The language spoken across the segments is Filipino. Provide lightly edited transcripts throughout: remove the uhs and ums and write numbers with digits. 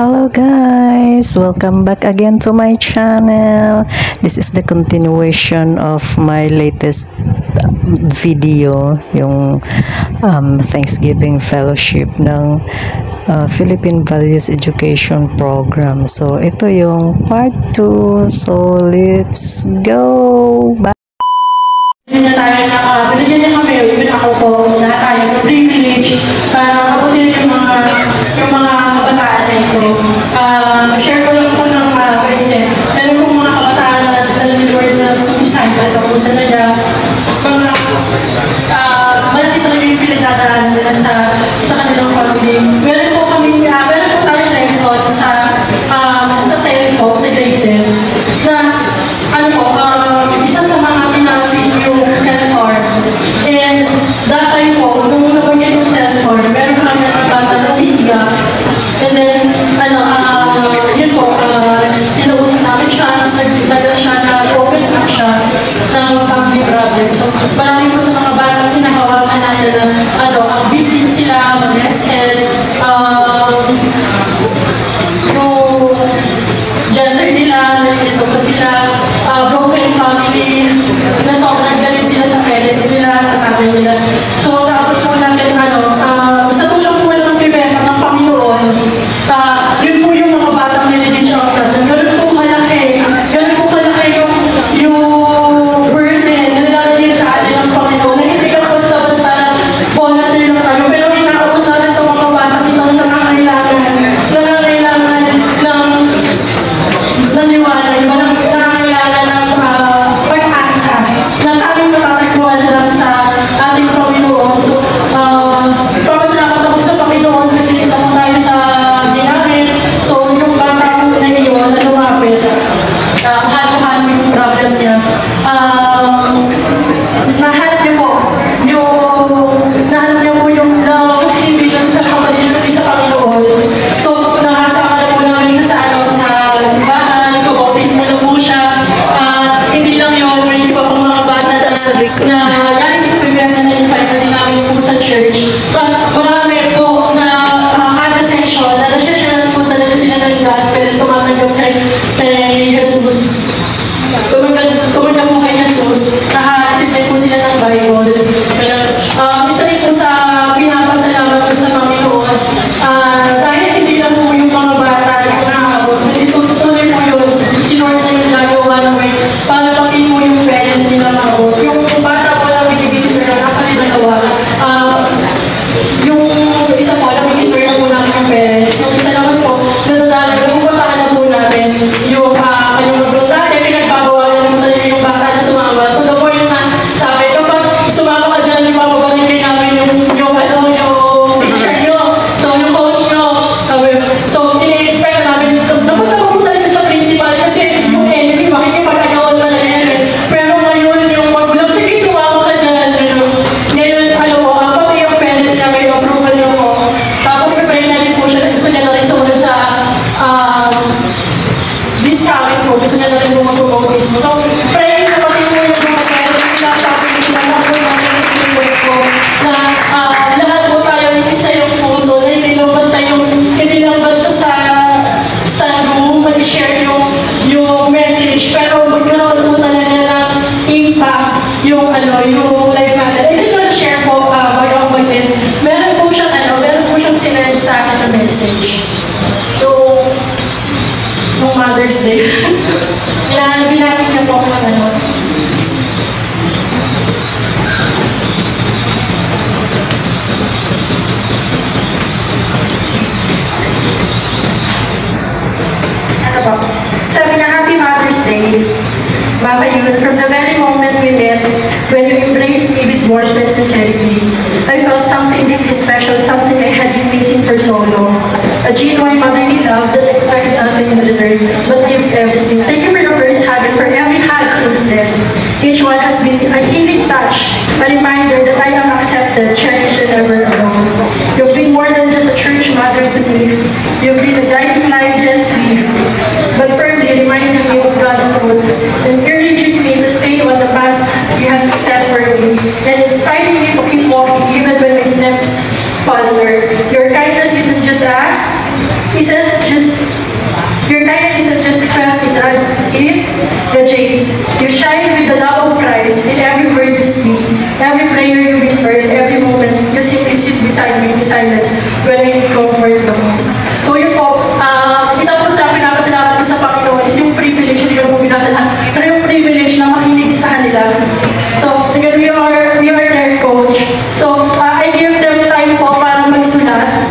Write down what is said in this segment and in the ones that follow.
Hello guys! Welcome back again to my channel. This is the continuation of my latest video, yung Thanksgiving Fellowship ng Philippine Values Education Program. So, ito yung part 2. So, let's go! Bye! Binigyan tayo na, binigyan niya kami, even ako po, lahat tayo ng privilege para mabutin yung mga kabataan na ito. Share ko lang po ng kasi meron pong mga kabataan na nagdala ni Lord na suicide at ako talaga malaki talaga yung pinagdadaan nila sa kanilang family. Meron po tayong lessons sa TED po, sa grade 10 na isa sa mga pinapin yung self-harm. And that time po, nung nabanyan yung self-harm, meron kami nakabata na bigla. And then, yun po, tinausap namin siya, nagtagal siya na open up siya ng family problem. So, marami po sa mga batang hinahawakan natin na, ang victim sila, molested, yung gender nila, nalilito pa sila, broken family, na sobrang galing sila sa parents nila, sa tatay nila. So, dapat po natin, sa tulong po ng bibenta ng Panginoon, yun po yung mga batang nililidge out natin. Ganun po kalaki yung burden na nilalagay sa atin ng Panginoon, na hindi ka basta-basta volunteer lang tayo, pero inaabot natin itong mga batang ito na nangangailangan ng liwanag, nangangailangan ng pag-asa na tayong matatagpuan lang sa ating Panginoon. So, papasalamat ako sa Panginoon kasi isa mo tayo sa ginamit. So, yung bata ko na iyon na lumapit, halo-halo yung problem niya. Nahanap niyo po yung love, hindi lang sa kapatid, kundi sa Panginoon. So, nakasama na po namin siya sa simbahan, nagpabautismo na po siya. Hindi lang yun, may iba pong mga bata na galing sa Pibenta na invite na din namin po sa church. Marami po na kada session, na nasya po talaga sila ng gospel at tumatanggap kay Jesus. Tumatanggap po kay Jesus, naka-accept po sila ng Bible. Isa rin po sa pinapasalamat ko sa Panginoon, dahil hindi lang po yung mga bata yung nakaabot, tutuloy po yun, sinort na yung nagawa ng way, para pati po yung parents nila maabot. Yung bata po lang binibigis na actually nagawa, yung isa po, nabigis na po namin yung parents. Yung isa naman po, nadadalaga, pupuntahan na po namin yung kanyang magbunta, kaya pinagbabawalan mo talaga yung bata na sumama. To the point na sabi, kapag sumama ka dyan, ipapabalin kayo namin yung teacher nyo, so yung coach nyo. So, ini-expect namin, napunta po talaga sa principal kasi yung enemy, makikipag-agawan talaga yan eh. Pero ngayon, yung magulang, sige, sumama ka dyan. Ngayon, pati yung parents niya, may approval niyo po. Tapos, prepare na rin po siya, gusto niya na rin sumunod sa discount po, gusto niya na rin po mag-bautismo. So, pray na pati po yung mga parents nila, sabi nila na po na lahat po tayo isa yung puso, na hindi lang basta sa room, mag-share yung message, pero magkaroon po talaga ng impact yung life natin. I just want to share po, bago ako mag-end, meron po siyang sinend sa akin na message. Nung Mother's Day. Binapit niya po ako ng sabi niya, Happy Mother's Day. Mama Yun, from the very moment we met, when you embraced me with warmth and sincerity, I felt something deeply special, something I had been missing for so long. A genuine motherly love that expects nothing in return, but gives everything. Thank you for your first hug and for every hug since then. Each one has been a healing touch, a reminder that I am accepted, cherished, and never alone. You've been more than just a church mother to me. You've been a guiding light gently, but firmly reminding me of God's truth, and encouraging me to stay on the path He has set for me, and inspiring me to keep walking even when my steps falter. Your kindness isn't just the James. You shine with the love of Christ in every word you speak, every prayer you whisper, in every moment you simply sit beside me in silence when I need comfort the most. So yun po, isa po sa pinapasalamat ko sa Panginoon is yung privilege, hindi ko po binasa lahat, pero yung privilege na makinig sa kanila. So, again, we are their coach. So, I give them time po para magsulat.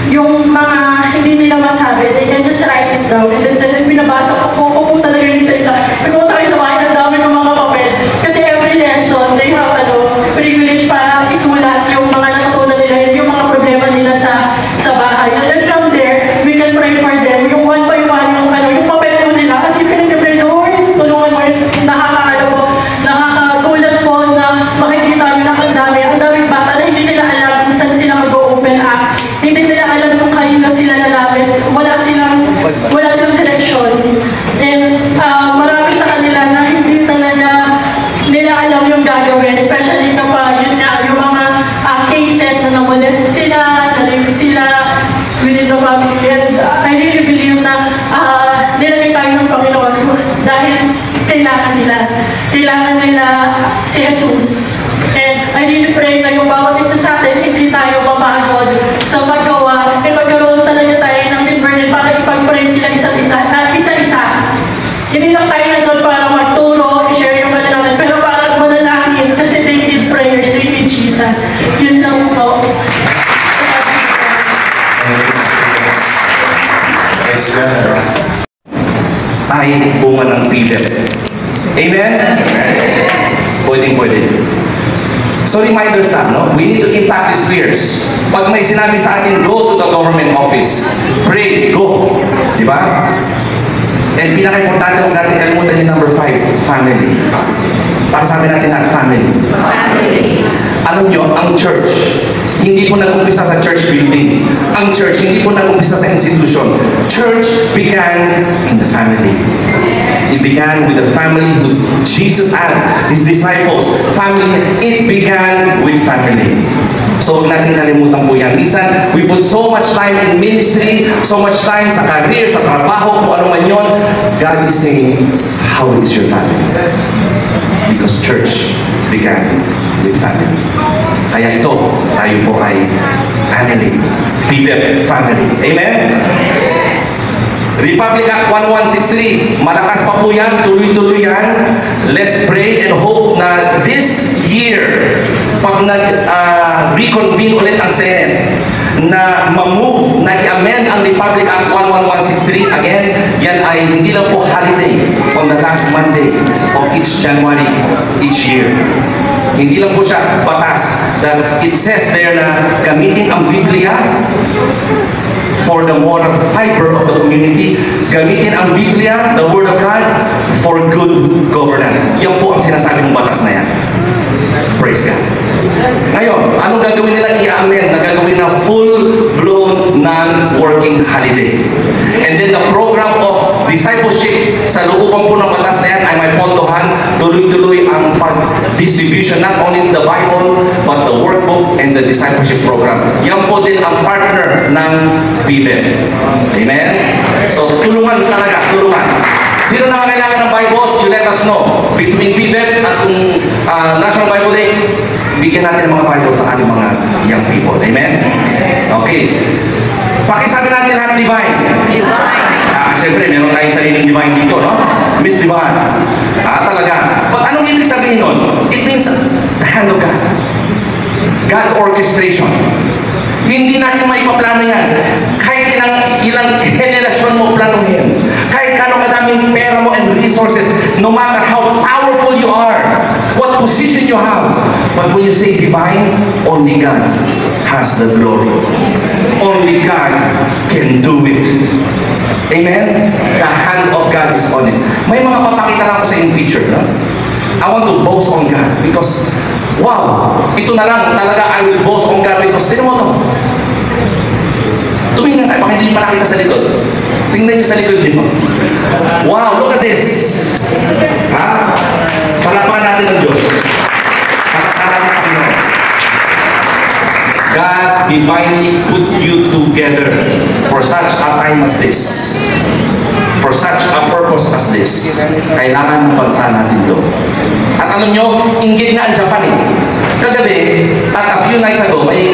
Yung mga hindi nila masabi, they can just write it down. And then binabasa ko po talaga yung isa-isa. Pagpunta kayo sa bahay, ang dami ng mga papel. Kasi every lesson, they have privilege para isulat yung mga natutunan nila, yung mga problema nila sa bahay. And then from there, we can pray for them. Yung one by one, yung papel po nila. Kasi pinag-pray, Lord, tulungan mo yun. Nakakagulat po na makikita nyo na ang daming bata na hindi nila alam kung saan sila mag-open up. Hindi nila alam kung kanino sila lalapit. Wala silang direksyon. And marami sa kanila na hindi talaga nila alam yung gagawin. Especially kapag yun nga, yung mga cases na namolest sila, na-rape sila within the family. And I really believe na nilagay tayo ng Panginoon dahil kailangan nila si Jesus. And I really pray na yung bawat isa sa atin, hindi tayo mapagod sa paggawa. E magkaroon talaga tayo ng burden para ipag-pray sila isa-isa. Hindi lang tayo nandun para magturo, i-share yung manalaman, pero para manalangin kasi they need prayers, they need Jesus. Yun lang po. Ay bunga ng PVEP. Amen? Pwede. So reminders lang, no? We need to impact these spheres. Pag may sinabi sa atin, go to the government office. Pray, go. Di ba? And pinaka-importante, huwag natin kalimutan yung number 5, family. Pakisabi natin na family. Alam nyo, ang church, hindi po nag-umpisa sa church building. Ang church, hindi po nag-umpisa sa institution. Church began in the family. It began with the family who Jesus had, His disciples. Family, it began with family. So huwag natin kalimutan po yan. Minsan, we put so much time in ministry, so much time sa career, sa trabaho, kung ano man yun. God is saying, how is your family? Because church began with family. Kaya ito, tayo po ay family. PVEP family. Amen? Republic Act 1163, malakas pa po yan, tuloy-tuloy yan. Let's pray and hope na this year, pag nag-reconvene ulit ang Senate, na ma-move, na i-amend ang Republic Act 11163, again, yan ay hindi lang po holiday on the last Monday of each January, each year. Hindi lang po siya batas, that it says there na gamitin ang Biblia for the moral fiber of the community. Gamitin ang Biblia, the Word of God, for good governance. Yan po ang sinasabi ng batas na yan. Praise God. Ngayon, anong gagawin nila? I-amend na gagawin na full-blown non-working holiday. And then the program of discipleship sa looban po ng batas na yan ay may pondohan, tuloy-tuloy ang pag-distribution not only in the Bible, but the workbook and the discipleship program. Yan po din ang partner ng PVEP. Amen? So, tulungan talaga, tulungan. Sino na kailangan ng Bibles? You let us know. Between PVEP at National Bible Day, bigyan natin ng mga Bibles sa ating mga young people. Amen? Okay. Pakisabi natin lahat divine. Siyempre, meron tayong sariling divine dito, no? Miss Divine. Talaga. But anong ibig sabihin nun? It means the hand of God. God's orchestration. Hindi natin maipaplano yan. Kahit ilang generasyon mo planuhin. Kahit kano kadaming pera mo and resources, no matter how powerful you are, what position you have. But when you say divine, only God has the glory. Only God can do it. Amen? The hand of God is on it. May mga papakita lang ako sa yung picture, no? I want to boast on God because, wow, ito na lang talaga, I will boast on God because, tinan mo ito. Tumingnan tayo, baka hindi pa nakita sa likod. Tingnan niyo sa likod din mo. Wow, look at this. Ha? Palapakan natin ang Diyos. Palapakan natin ang God divinely put you together for such a time as this. For such a a purpose as this. Kailangan ng bansa natin to. At alam nyo, inggit nga ang Japan eh. Kagabi, at a few nights ago, may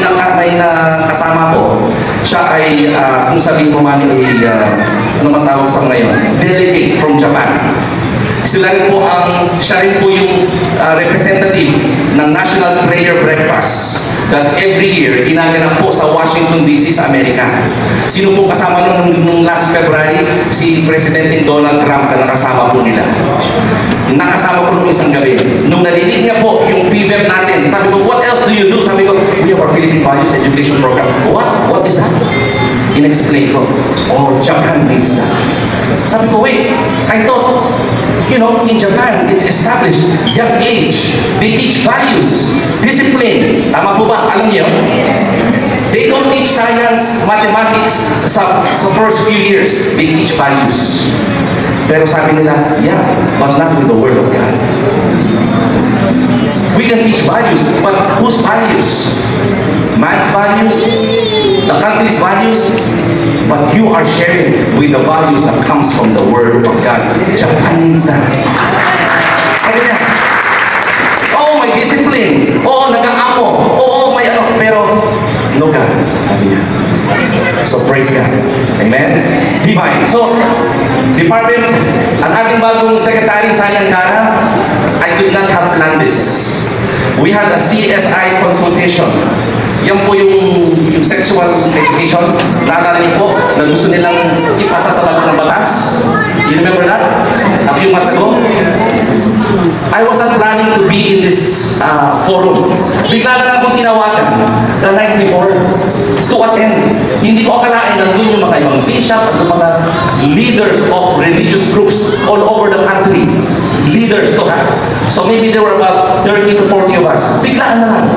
kasama ko. Siya ay, kung sabihin mo man ay, ano man tawag sa ngayon, delegate from Japan. Siya rin po yung representative ng National Prayer Breakfast that every year ginaganap po sa Washington DC sa Amerika. Sino po kasama nung last February? Si President Donald Trump na nakasama po nila. Nakasama ko nung isang gabi. Nung narinig niya po yung PVEP natin, sabi ko, what else do you do? Sabi ko, we have our Philippine Values Education Program. What? What is that? In-explain ko, oh, Japan needs that. Sabi ko, wait, I thought, you know, in Japan, it's established, young age, they teach values, discipline. Tama po ba? Alam niyo? They don't teach science, mathematics sa first few years. They teach values. Pero sabi nila, yeah, but not with the Word of God. We can teach values, but whose values? Man's values? The country's values? But you are sharing with the values that comes from the Word of God. Japan needs that. Sabi niya, oh, may discipline. Oo, nag-aamo. Oo, may ano. Pero, no God, sabi niya. So, praise God. Amen? Divine. So, Department, ang ating bagong Secretary, Sayang Cara, I could not have planned this. We had a CSI consultation. Yan po yung sexual education. Naalala niyo po na gusto nilang ipasa sa bagong ng batas. You remember that? A few months ago? I was not planning to be in this forum. Bigla na lang akong tinawagan the night before to attend. Hindi ko akalain nandun yung mga ibang bishops at yung mga leaders of religious groups all over the country. Leaders to ha. So maybe there were about 30 to 40 of us. Biglaan na lang.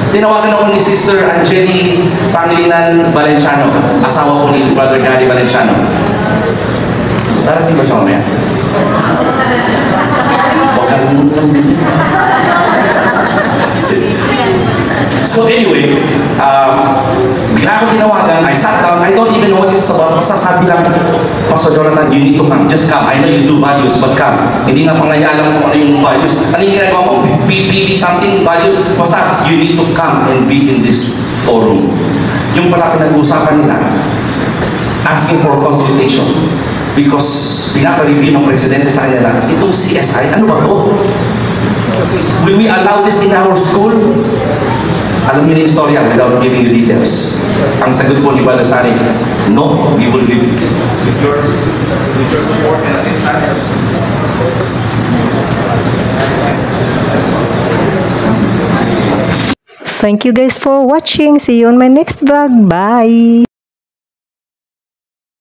Tinawagan ako ni Sister Angeli Pangilinan Valenciano, asawa ko ni Brother Gary Valenciano. Darating ba siya mamaya? Huwag ka So anyway, bigla akong tinawagan, I sat down, I don't even know what it's about. Masasabi lang, Pastor Jonathan, you need to come. Just come. I know you do values, but come. Hindi nga pangayaan kung ano yung values. Ano yung ginagawa mo? PPV something, values. Basta, you need to come and be in this forum. Yung pala pinag-uusapan nila, asking for consultation. Because pinapa-review ng Presidente sa kanila, itong CSI, ano ba to? Will we allow this in our school? Alam niyo na yung storya without giving you details. Ang sagot po ni Brother Sani, no, we will review this with your support and assistance. Thank you guys for watching. See you on my next vlog. Bye!